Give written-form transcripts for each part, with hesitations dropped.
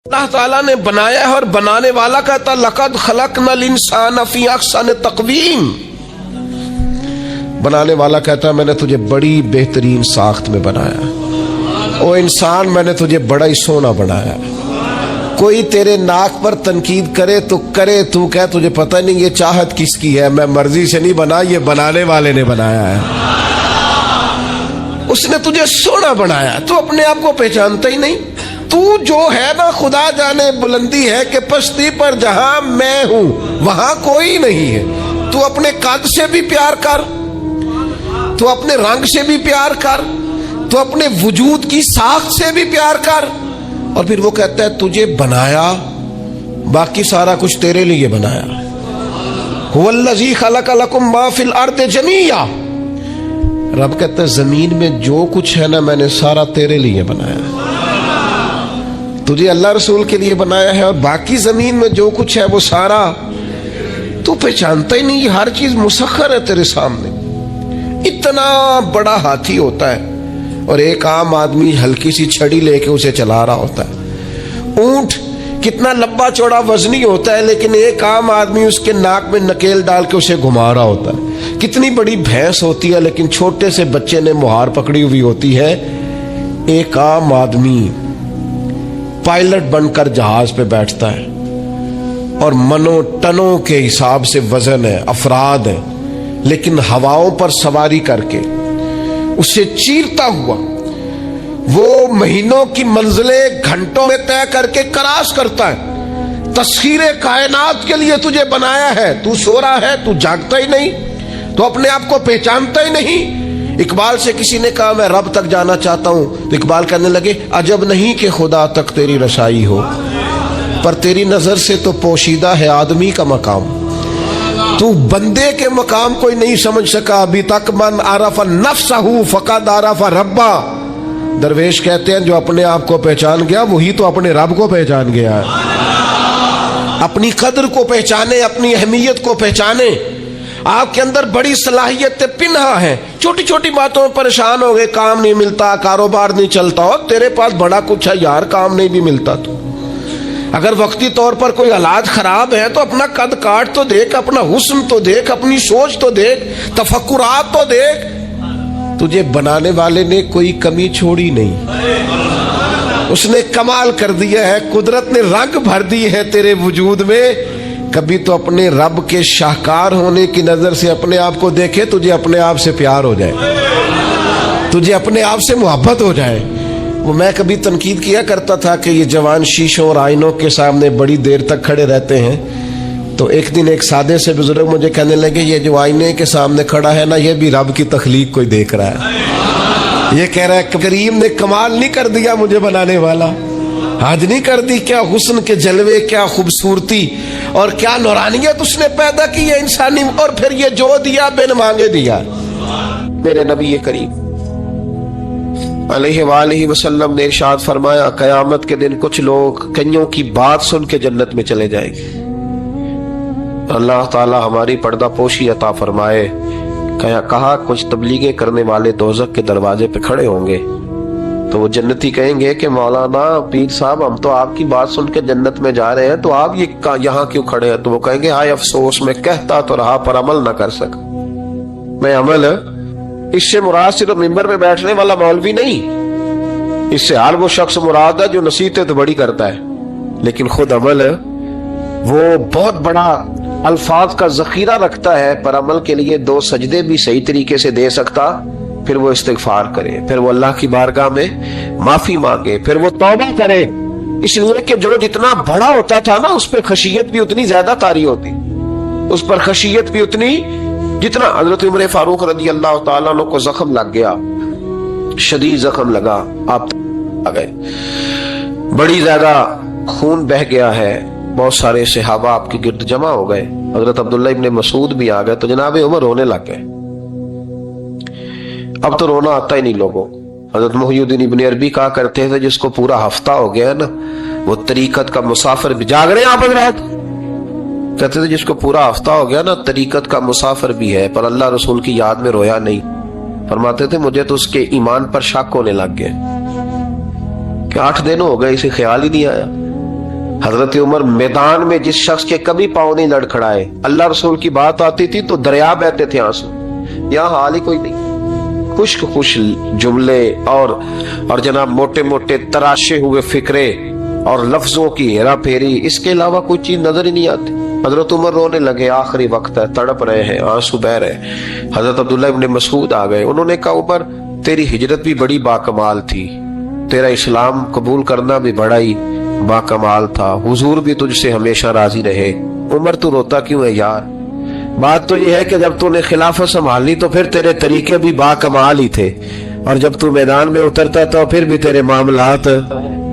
اللہ تعالیٰ نے بنایا ہے اور بنانے والا کہتا لقد خلقنا الانسان فی احسن تقویم. بنانے والا کہتا ہے میں نے تجھے بڑی بہترین ساخت میں بنایا. او انسان میں نے تجھے بڑا ہی سونا بنایا. کوئی تیرے ناک پر تنقید کرے تو کرے، تو کہے تجھے پتہ نہیں یہ چاہت کس کی ہے، میں مرضی سے نہیں بنا، یہ بنانے والے نے بنایا ہے. اس نے تجھے سونا بنایا، تو اپنے آپ کو پہچانتا ہی نہیں. تو جو ہے نا خدا جانے بلندی ہے کہ پشتی پر جہاں میں ہوں وہاں کوئی نہیں ہے. تو اپنے قد سے بھی پیار کر، تو اپنے رنگ سے بھی پیار کر، تو اپنے وجود کی ساخت سے بھی پیار کر. اور پھر وہ کہتا ہے تجھے بنایا، باقی سارا کچھ تیرے لیے بنایا. هو الذی خلق لکم ما فی الارض جمیعا. رب کہتا ہے زمین میں جو کچھ ہے نا میں نے سارا تیرے لیے بنایا. تجھے اللہ رسول کے لیے بنایا ہے، اور باقی زمین میں جو کچھ ہے وہ سارا تو پہچانتا ہی نہیں. یہ ہر چیز مسخر ہے تیرے سامنے. اتنا بڑا ہاتھی ہوتا ہے اور ایک عام آدمی ہلکی سی چھڑی لے کے اسے چلا رہا ہوتا ہے. اونٹ کتنا لمبا چوڑا وزنی ہوتا ہے لیکن ایک عام آدمی اس کے ناک میں نکیل ڈال کے اسے گھما رہا ہوتا ہے. کتنی بڑی بھینس ہوتی ہے لیکن چھوٹے سے بچے نے مہار پکڑی ہوئی ہوتی ہے. ایک عام آدمی پائلٹ بن کر جہاز پہ بیٹھتا ہے اور منو ٹنوں کے حساب سے وزن ہے، افراد ہے، لیکن ہواؤں پر سواری کر کے اسے چیرتا ہوا وہ مہینوں کی منزلیں گھنٹوں میں طے کر کے کراس کرتا ہے. تسخیر کائنات کے لیے تجھے بنایا ہے، تو سو رہا ہے، تو جاگتا ہی نہیں، تو اپنے آپ کو پہچانتا ہی نہیں. اقبال سے کسی نے کہا میں رب تک جانا چاہتا ہوں، تو اقبال کہنے لگے عجب نہیں کہ خدا تک تیری رسائی ہو، پر تیری نظر سے تو پوشیدہ ہے آدمی کا مقام. تو بندے کے مقام کوئی نہیں سمجھ سکا ابھی تک. من عرف نفسہ فقد عرف ربا. درویش کہتے ہیں جو اپنے آپ کو پہچان گیا وہی تو اپنے رب کو پہچان گیا. اپنی قدر کو پہچانے، اپنی اہمیت کو پہچانے. آپ کے اندر بڑی صلاحیت پنہا ہے. چھوٹی چھوٹی باتوں میں پریشان ہو گئے، کام نہیں ملتا، کاروبار نہیں چلتا، اور تیرے پاس بڑا کچھ ہے یار، کام نہیں بھی ملتا. تو اگر وقتی طور پر کوئی حالات خراب ہے تو اپنا قد کاٹ تو دیکھ، اپنا حسن تو دیکھ، اپنی سوچ تو دیکھ، تفکرات تو دیکھ. تجھے بنانے والے نے کوئی کمی چھوڑی نہیں، اس نے کمال کر دیا ہے. قدرت نے رنگ بھر دی ہے تیرے وجود میں. کبھی تو اپنے رب کے شاہکار ہونے کی نظر سے اپنے آپ کو دیکھے، تجھے اپنے آپ سے پیار ہو جائے، تجھے اپنے آپ سے محبت ہو جائے. وہ میں کبھی تنقید کیا کرتا تھا کہ یہ جوان شیشوں اور آئینوں کے سامنے بڑی دیر تک کھڑے رہتے ہیں. تو ایک دن ایک سادے سے بزرگ مجھے کہنے لگے یہ جو آئینے کے سامنے کھڑا ہے نا یہ بھی رب کی تخلیق کوئی دیکھ رہا ہے. یہ کہہ رہا ہے کریم نے کمال نہیں کر دیا مجھے بنانے والا، حد نہیں کر دی. کیا حسن کے جلوے، کیا خوبصورتی اور کیا نورانیت اس نے پیدا کی ہے انسانی. اور پھر یہ جو دیا بن مانگے دیا. میرے نبی کریم علیہ وآلہ وسلم نے ارشاد فرمایا قیامت کے دن کچھ لوگ کئیوں کی بات سن کے جنت میں چلے جائیں گے. اللہ تعالی ہماری پردہ پوشی عطا فرمائے. کہا کچھ تبلیغیں کرنے والے دوزخ کے دروازے پہ کھڑے ہوں گے تو وہ جنتی کہیں گے کہ مولانا پیر صاحب ہم تو آپ کی بات سن کے جنت میں جا رہے ہیں، تو آپ یہاں کیوں کھڑے ہیں؟ تو وہ کہیں گے ہائے افسوس میں کہتا تو رہا پر عمل نہ کر سکا. میں عمل اس سے مراد صرف ممبر میں بیٹھنے والا مولوی نہیں، اس سے ہر وہ شخص مراد ہے جو نصیحتیں تو بڑی کرتا ہے لیکن خود عمل وہ بہت بڑا الفاظ کا ذخیرہ رکھتا ہے، پر عمل کے لیے 2 سجدے بھی صحیح طریقے سے دے سکتا. پھر وہ استغفار کرے، پھر وہ اللہ کی بارگاہ میں معافی مانگے، پھر وہ توبہ کرے. اس لیے کہ جو جتنا بڑا ہوتا تھا نا اس پہ خشیت بھی اتنی زیادہ طاری ہوتی، اس پر خشیت بھی اتنی جتنا. حضرت عمر فاروق رضی اللہ تعالیٰ عنہ کو زخم لگ گیا، شدید زخم لگا، آپ آ گئے، بڑی زیادہ خون بہ گیا ہے. بہت سارے صحابہ آپ کے گرد جمع ہو گئے، حضرت عبداللہ ابن مسعود بھی آ گئے. تو جناب عمر رونے لگ گئے. اب تو رونا آتا ہی نہیں لوگوں. حضرت محی الدین ابن عربی کہا کرتے تھے جس کو پورا ہفتہ ہو گیا نا وہ طریقت کا مسافر بھی. جاگ رہے ہیں آپ حضرات؟ کہتے تھے جس کو پورا ہفتہ ہو گیا نا طریقت کا مسافر بھی ہے پر اللہ رسول کی یاد میں رویا نہیں. فرماتے تھے مجھے تو اس کے ایمان پر شک ہونے لگ گیا کہ 8 دن ہو گئے اسے خیال ہی نہیں آیا. حضرت عمر میدان میں جس شخص کے کبھی پاؤں نہیں لڑکھڑائے، اللہ رسول کی بات آتی تھی تو دریا بہتے تھے آنسو، یہاں حال ہی کوئی نہیں، خشک خوش جملے اور جناب موٹے موٹے تراشے ہوئے فکرے اور لفظوں کی ہیرا پھیری، اس کے علاوہ کوئی چیز نظر ہی نہیں آتی۔ حضرت عمر رونے لگے، آخری وقت ہے، تڑپ رہے ہیں، آنسو بہ رہے۔ حضرت عبداللہ ابن مسعود آ گئے، انہوں نے کہا عمر تیری ہجرت بھی بڑی باکمال تھی، تیرا اسلام قبول کرنا بھی بڑا ہی باکمال تھا، حضور بھی تجھ سے ہمیشہ راضی رہے۔ عمر تو روتا کیوں ہے یار؟ بات تو یہ ہے کہ جب تو نے خلافت سنبھالی تو پھر تیرے طریقے بھی باکمال ہی تھے، اور جب تو میدان میں اترتا تھا پھر بھی تیرے معاملات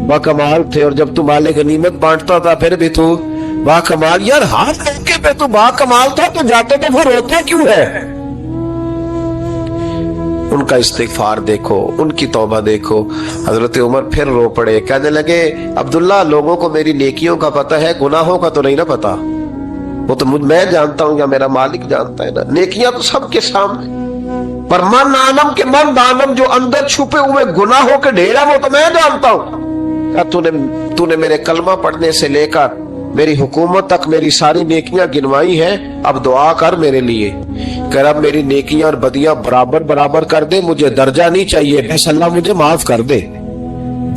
باکمال تھے، اور جب تو مال غنیمت بانٹتا تھا پھر بھی تو باکمال۔ یار ہر موقع پہ تو باکمال تھا تو جاتے تو پھر روتے کیوں ہے؟ ان کا استغفار دیکھو، ان کی توبہ دیکھو۔ حضرت عمر پھر رو پڑے، کہنے لگے عبداللہ لوگوں کو میری نیکیوں کا پتہ ہے، گناہوں کا تو نہیں نا پتا، وہ تو میں جانتا ہوں یا میرا مالک جانتا ہے نا، نیکیاں تو سب کے سامنے، پر من عالم کے من دانم جو اندر چھپے ہوئے گناہوں کے ڈھیر ہے وہ تو میں جانتا ہوں۔ تو نے میرے کلمہ پڑھنے سے لے کر میری حکومت تک میری ساری نیکیاں گنوائی ہیں، اب دعا کر میرے لیے کہ رب میری نیکیاں اور بدیاں برابر برابر کر دے، مجھے درجہ نہیں چاہیے، بس اللہ مجھے معاف کر دے۔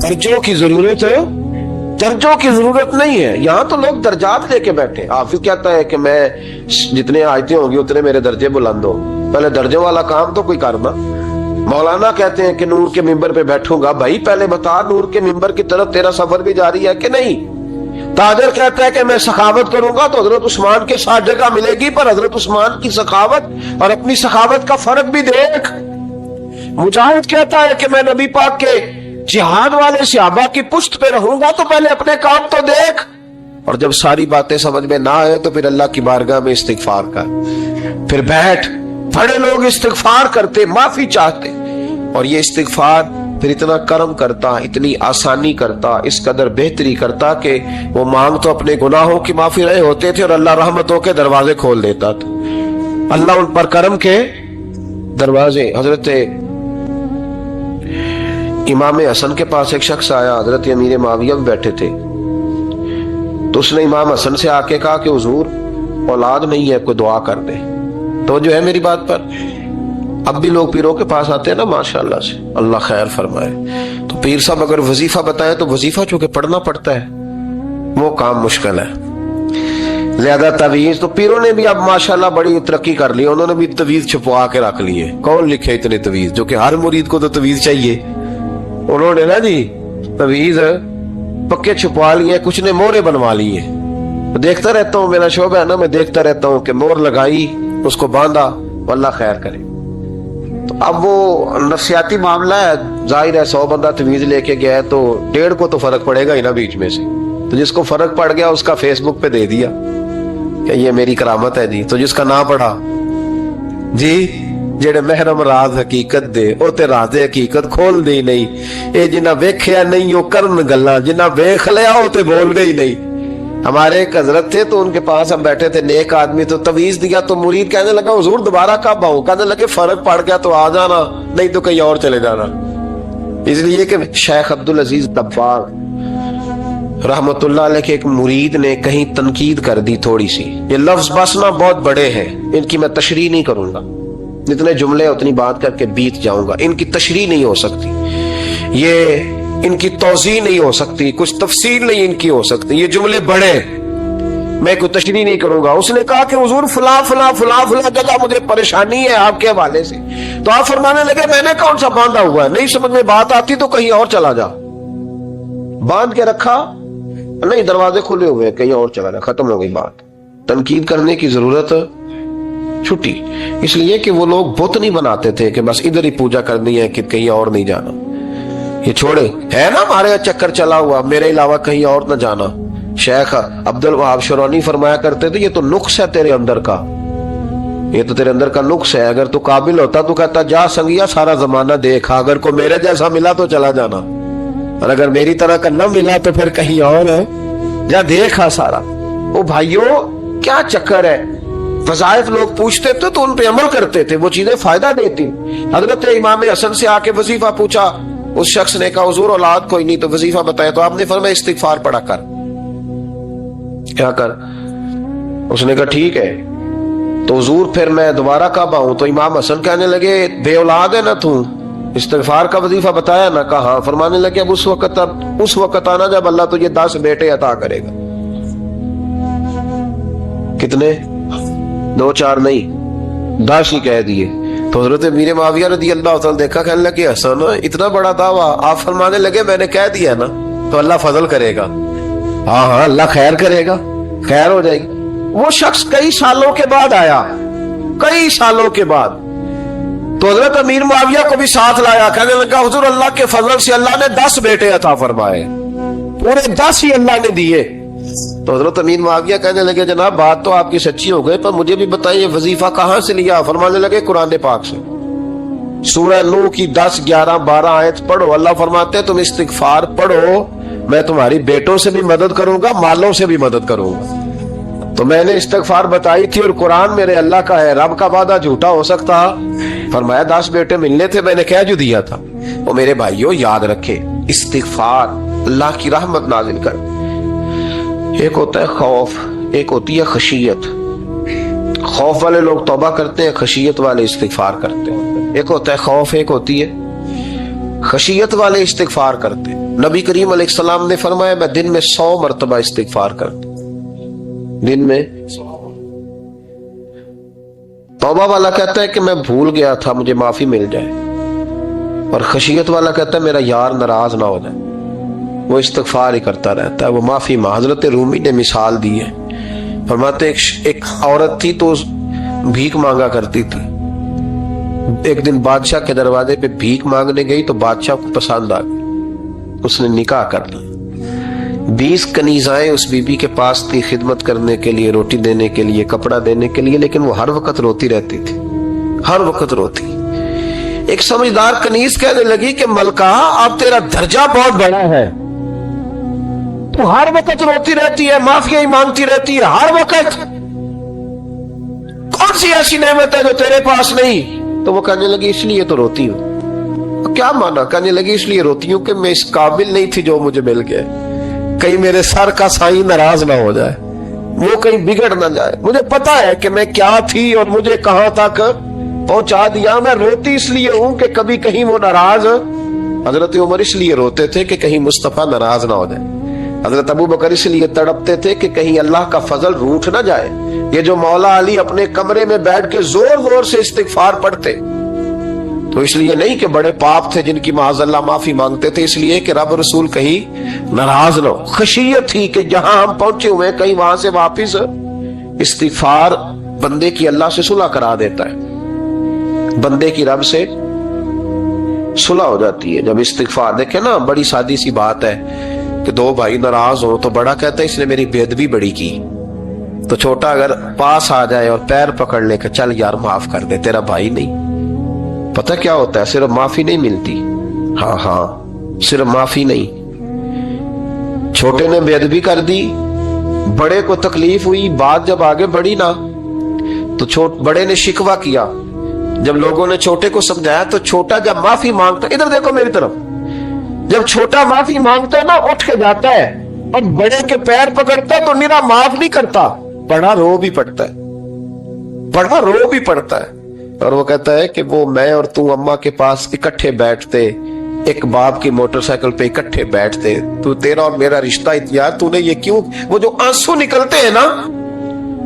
درجوں کی ضرورت ہے، درجوں کی ضرورت نہیں ہے، یہاں تو لوگ درجات لے کے بیٹھے۔ حافظ کہتا ہے کہ میں جتنے آیتیں ہوں گی اتنے میرے درجے بلند ہو، پہلے درجوں والا کام تو کوئی کرنا۔ مولانا کہتے ہیں کہ نور کے ممبر پہ بیٹھوں گا، بھائی پہلے بتا نور کے ممبر کی طرف تیرا سفر بھی جاری ہے کہ نہیں؟ تاجر کہتا ہے کہ میں سخاوت کروں گا تو حضرت عثمان کے ساتھ جگہ ملے گی، پر حضرت عثمان کی سخاوت اور اپنی سخاوت کا فرق بھی دیکھ۔ مجاہد کہتا ہے کہ میں نبی پاک کے جہاد والے صحابہ کی پشت پہ رہوں گا تو پہلے اپنے کام تو دیکھ، اور جب ساری باتیں سمجھ میں نہ آئے تو پھر اللہ کی بارگاہ میں استغفار کر، پھر بیٹھ۔ بڑے لوگ استغفار کرتے، معافی چاہتے، اور یہ استغفار پھر اتنا کرم کرتا، اتنی آسانی کرتا، اس قدر بہتری کرتا کہ وہ مانگ تو اپنے گناہوں کی معافی رہے ہوتے تھے اور اللہ رحمتوں کے دروازے کھول دیتا تھا، اللہ ان پر کرم کے دروازے۔ حضرت امام حسن کے پاس ایک شخص آیا، حضرت امیر معاویہ بھی بیٹھے تھے، تو اس نے امام حسن سے آ کے کہا کہ حضور اولاد نہیں ہے، کوئی دعا کر دے۔ تو جو ہے میری بات پر، اب بھی لوگ پیروں کے پاس آتے ہیں نا، ماشاءاللہ سے اللہ خیر فرمائے، تو پیر صاحب اگر وظیفہ بتائیں تو وظیفہ چونکہ پڑھنا پڑتا ہے وہ کام مشکل ہے، زیادہ تعویذ تو پیروں نے بھی اب ماشاءاللہ بڑی ترقی کر لی، انہوں نے بھی تعویذ چھپوا کے رکھ لیے، کون لکھے اتنے تعویذ، جو کہ ہر مرید کو تو تعویذ چاہیے، انہوں نے نا جی تعویذ پکے چھپوا لیے، کچھ نے مورے بنوا لیے۔ دیکھتا رہتا ہوں، میرا شعبہ ہے نا، میں دیکھتا رہتا ہوں کہ مور لگائی، اس کو باندھا، اللہ خیر کرے۔ تو اب وہ نفسیاتی معاملہ ہے، ظاہر ہے 100 بندہ تعویذ لے کے گیا ہے تو 1.5 کو تو فرق پڑے گا ہی نا بیچ میں سے، تو جس کو فرق پڑ گیا اس کا فیس بک پہ دے دیا کہ یہ میری کرامت ہے جی، تو جس کا نہ پڑھا جی جڑے محرم راز حقیقت دے او تے راز حقیقت کھول دے نہیں، اے جنہ ویکھیا نہیں او کرن گلاں، جنہ ویکھ لیا او تے بول دے ہی نہیں۔ ہمارے ایک حضرت تھے تو ان کے پاس ہم بیٹھے تھے، نیک آدمی، تو تعویذ دیا تو مرید کہنے لگا حضور دوبارہ کب آؤں؟ کہنے لگے فرق پڑ گیا تو آ جانا، نہیں تو کہیں اور چلے جانا۔ اس لیے کہ شیخ عبدالعزیز دباغ رحمت اللہ علیہ کے ایک مرید نے کہیں تنقید کر دی تھوڑی سی، یہ لفظ بسنا بہت بڑے ہیں، ان کی میں تشریح نہیں کروں گا، جتنے جملے اتنی بات کر کے بیت جاؤں گا، ان کی تشریح نہیں ہو سکتی، یہ ان کی توضیح نہیں ہو سکتی، کچھ تفصیل نہیں ان کی ہو سکتی، یہ جملے بڑے، میں کوئی تشریح نہیں کروں گا۔ اس نے کہا کہ حضور فلاں فلاں فلاں فلاں جگہ مجھے پریشانی ہے آپ کے حوالے سے، تو آپ فرمانے لگے میں نے کون سا باندھا ہوا ہے، نہیں سمجھ میں بات آتی تو کہیں اور چلا جا، باندھ کے رکھا نہیں، دروازے کھلے ہوئے کہیں اور چلا جا، ختم ہو گئی بات۔ تنقید کرنے کی ضرورت چھٹی، اس لیے کہ وہ لوگ بت نہیں بناتے تھے کہ بس ادھر ہی پوجا کرنی ہے کہ کہیں اور نہیں جانا، یہ چھوڑے، ہے نا ہمارے چکر چلا ہوا میرے علاوہ کہیں اور نہ جانا۔ شیخ عبدالوہاب شرونی فرمایا کرتے تھے یہ تو نقص ہے تیرے اندر کا، یہ تو تیرے اندر کا نقص ہے، اگر تو قابل ہوتا تو کہتا جا سنگیا سارا زمانہ دیکھا، اگر کوئی میرے جیسا ملا تو چلا جانا، اور اگر میری طرح کا نہ ملا تو پھر کہیں اور ہے، جا دیکھا سارا۔ او بھائیو کیا چکر ہے، وظائف لوگ پوچھتے تھے تو ان پہ عمل کرتے تھے، وہ چیزیں فائدہ دیتی۔ حضرت امام حسن سے آ کے وظیفہ پوچھا، اس شخص نے کہا حضور اولاد کوئی نہیں تو وظیفہ بتایا، تو آپ نے فرمایا استغفار پڑھا کر، کیا کر. اس نے کہا ٹھیک ہے. تو حضور پھر میں دوبارہ کب آؤں؟ تو امام حسن کہنے لگے بے اولاد ہے نا تو، استغفار کا وظیفہ بتایا نا؟ کہا. فرمانے لگے اب اس وقت آنا جب اللہ تجھے 10 بیٹے عطا کرے گا. کتنے؟ 2 4 نہیں، 10 ہی کہہ دیے. تو حضرت امیر معاویہ رضی اللہ تعالیٰ دیکھا، کہنے لگے حسن اتنا بڑا دعویٰ. آپ فرمانے لگے میں نے کہہ دیا نا تو اللہ فضل کرے گا. ہاں اللہ خیر کرے گا، خیر ہو جائے گی. وہ شخص کئی سالوں کے بعد آیا، کئی سالوں کے بعد. تو حضرت امیر معاویہ کو بھی ساتھ لایا. کہنے لگا حضور اللہ کے فضل سے اللہ نے 10 بیٹے عطا فرمائے، پورے 10 ہی اللہ نے دیے. تو حضرت امیر معاویہ کہنے لگے جناب بات تو آپ کی سچی ہو گئی، پر مجھے بھی بتائیے وظیفہ کہاں سے لیا؟ فرمانے لگے قرآن پاک سے. سورہ نوح کی 10 11 12 آیت پڑھو. اللہ فرماتے ہیں تم استغفار پڑھو، میں تمہاری بیٹوں سے بھی مدد کروں گا، مالوں سے بھی مدد کروں گا. تو میں نے استغفار بتائی تھی اور قرآن میرے اللہ کا ہے، رب کا وعدہ جھوٹا ہو سکتا؟ فرمایا 10 بیٹے ملنے تھے، میں نے کہہ جو دیا تھا. وہ میرے بھائیوں یاد رکھے استغفار اللہ کی رحمت نازل کر. ایک ہوتا ہے خوف، ایک ہوتی ہے خشیت. خوف والے لوگ توبہ کرتے ہیں، خشیت والے استغفار کرتے ہیں. ایک ہوتا ہے خوف، ایک ہوتی ہے خشیت والے استغفار کرتے ہیں. نبی کریم علیہ السلام نے فرمایا میں دن میں 100 مرتبہ استغفار کرتا. دن میں توبہ والا کہتا ہے کہ میں بھول گیا تھا مجھے معافی مل جائے، اور خشیت والا کہتا ہے میرا یار ناراض نہ ہو جائے. وہ استغفار ہی کرتا رہتا ہے، وہ معافی. حضرت رومی نے مثال دی ہے، فرماتے ایک عورت تھی تو بھیک مانگا کرتی تھی. ایک دن بادشاہ کے دروازے پہ بھیک مانگنے گئی تو بادشاہ کو پسند آ گئی، اس نے نکاح کر لیا. 20 کنیزائیں اس بی بی کے پاس تھی خدمت کرنے کے لیے، روٹی دینے کے لیے، کپڑا دینے کے لیے، لیکن وہ ہر وقت روتی رہتی تھی، ہر وقت روتی. ایک سمجھدار کنیز کہنے لگی کہ ملکہ اب تیرا درجہ بہت بڑا ہے، تو ہر وقت روتی رہتی ہے، معافیاں ہی مانگتی رہتی ہے ہر وقت، کون سی ایسی نعمت ہے جو تیرے پاس نہیں؟ تو وہ کہنے لگی اس لیے تو روتی ہوں. کیا مانا؟ کہنے لگی اس لیے روتی ہوں کہ میں اس قابل نہیں تھی جو مجھے مل گیا، کہیں میرے سر کا سائیں ناراض نہ ہو جائے، وہ کہیں بگڑ نہ جائے. مجھے پتا ہے کہ میں کیا تھی اور مجھے کہاں تک پہنچا دیا. میں روتی اس لیے ہوں کہ کبھی کہیں وہ ناراض. حضرت عمر اس لیے روتے تھے کہ کہیں مصطفیٰ ناراض نہ ہو جائے. حضرت ابو بکر اس لیے تڑپتے تھے کہ کہیں اللہ کا فضل روٹھ نہ جائے. یہ جو مولا علی اپنے کمرے میں بیٹھ کے زور زور سے استغفار پڑھتے تو اس لیے نہیں کہ بڑے پاپ تھے جن کی معاذ اللہ معافی مانگتے تھے، اس لیے کہ رب رسول کہیں ناراض نہ ہو. خشیت تھی کہ جہاں ہم پہنچے ہوئے کہیں وہاں سے واپس. استغفار بندے کی اللہ سے صلح کرا دیتا ہے، بندے کی رب سے صلح ہو جاتی ہے جب استغفار. دیکھیں نا بڑی سادی سی بات ہے کہ 2 بھائی ناراض ہو تو بڑا کہتا ہے اس نے میری بے ادبی بڑی کی، تو چھوٹا اگر پاس آ جائے اور پیر پکڑ لے کہ چل یار معاف کر دے، تیرا بھائی نہیں. پتہ کیا ہوتا ہے؟ صرف معافی نہیں ملتی. ہاں صرف معافی نہیں، چھوٹے نے بے ادبی کر دی، بڑے کو تکلیف ہوئی، بات جب آگے بڑھی نا تو بڑے نے شکوہ کیا. جب لوگوں نے چھوٹے کو سمجھایا تو چھوٹا جب معافی مانگتا، ادھر دیکھو میری طرف، جب چھوٹا معافی مانگتا ہے نا اٹھ کے جاتا ہے اور بڑے کے پیر پکڑتا ہے تو میرا معاف نہیں کرتا، بڑا رو بھی پڑتا ہے، بڑا رو بھی پڑتا ہے. اور وہ کہتا ہے کہ وہ میں اور تو اماں کے پاس اکٹھے بیٹھتے، ایک باپ کی موٹر سائیکل پہ اکٹھے بیٹھتے، تو تیرا اور میرا رشتہ یار تو نے یہ کیوں؟ وہ جو آنسو نکلتے ہیں نا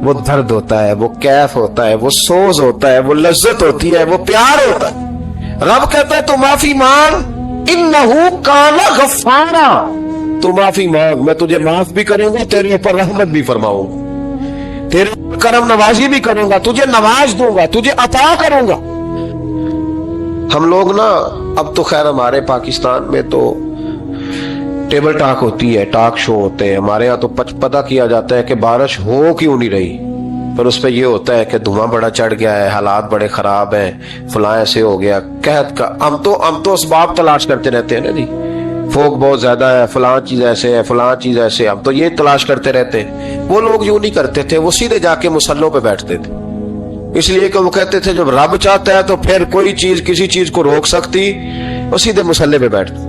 وہ درد ہوتا ہے، وہ کیف ہوتا ہے، وہ سوز ہوتا ہے، وہ لذت ہوتی ہے، وہ پیار ہوتا ہے. رب کہتا ہے تو معافی مانگ، انہو کان غفارا، تو معافی مانگ، میں تجھے معاف بھی کروں گا، تیرے اوپر رحمت بھی فرماؤں گا، تیرے کرم نوازی بھی کروں گا، تجھے نواز دوں گا، تجھے عطا کروں گا. ہم لوگ نا اب تو خیر ہمارے پاکستان میں تو ٹیبل ٹاک ہوتی ہے، ٹاک شو ہوتے ہیں. ہمارے ہاں تو پتہ کیا جاتا ہے کہ بارش ہو کیوں نہیں رہی، پر اس پہ یہ ہوتا ہے کہ دھواں بڑا چڑھ گیا ہے، حالات بڑے خراب ہیں، فلاں ایسے ہو گیا. قحط کا ہم تو اسباب تلاش کرتے رہتے ہیں نا جی، فوق بہت زیادہ ہے، فلاں چیز ایسے ہے، فلاں چیز ایسے، ہم تو یہ تلاش کرتے رہتے ہیں. وہ لوگ یوں نہیں کرتے تھے، وہ سیدھے جا کے مصلوں پہ بیٹھتے تھے، اس لیے کہ وہ کہتے تھے جب رب چاہتا ہے تو پھر کوئی چیز کسی چیز کو روک سکتی، وہ سیدھے مصلے پہ بیٹھتے.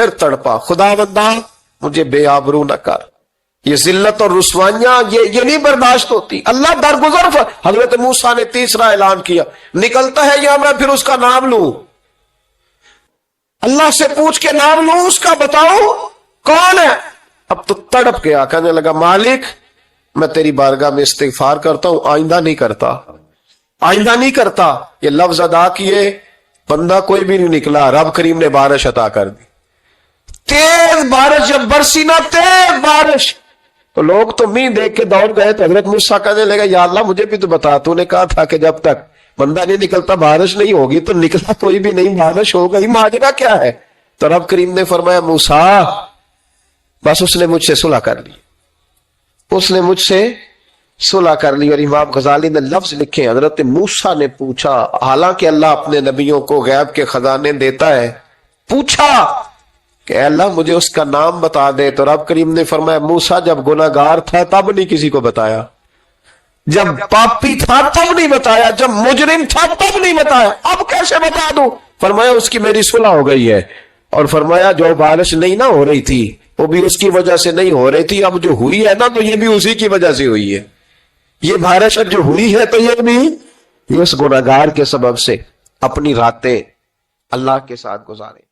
پھر تڑپا، خدا بندہ مجھے بے آبرو نہ کر، یہ ذلت اور رسوائیاں یہ نہیں برداشت ہوتی۔ اللہ درگزر حضرت موسیٰ نے تیسرا اعلان کیا، نکلتا ہے یا میں پھر اس کا نام لوں؟ اللہ سے پوچھ کے نام لوں اس کا، بتاؤ کون ہے؟ اب تو تڑپ گیا، کہنے لگا مالک میں تیری بارگاہ میں استغفار کرتا ہوں، آئندہ نہیں کرتا، آئندہ نہیں کرتا۔ یہ لفظ ادا کیے، بندہ کوئی بھی نہیں نکلا، رب کریم نے بارش عطا کر دی، تیز بارش جب برسی نا، تیز بارش، تو لوگ تو مین دیکھ کے دوڑ گئے۔ تو حضرت موسیٰ کہنے لگا یا اللہ مجھے بھی تو بتا، تو نے کہا تھا کہ جب تک بندہ نہیں نکلتا بارش نہیں ہوگی، تو نکلا کوئی بھی نہیں، بارش ہو گئی، ماجرا کیا ہے؟ تو رب کریم نے فرمایا موسیٰ بس اس نے مجھ سے صلح کر لی، اس نے مجھ سے صلح کر لی۔ اور امام غزالی نے لفظ لکھے، حضرت موسیٰ نے پوچھا، حالانکہ اللہ اپنے نبیوں کو غیب کے خزانے دیتا ہے، پوچھا کہ اے اللہ مجھے اس کا نام بتا دے۔ تو رب کریم نے فرمایا موسیٰ جب گناہگار تھا تب نہیں کسی کو بتایا، جب پاپی تھا تب نہیں بتایا، جب مجرم تھا تب نہیں بتایا، اب کیسے بتا دوں؟ فرمایا اس کی میری صلح ہو گئی ہے، اور فرمایا جو بارش نہیں نہ ہو رہی تھی وہ بھی اس کی وجہ سے نہیں ہو رہی تھی، اب جو ہوئی ہے نا تو یہ بھی اسی کی وجہ سے ہوئی ہے، یہ بارش اب جو ہوئی ہے تو یہ بھی اس گناہگار کے سبب سے۔ اپنی راتیں اللہ کے ساتھ گزارے۔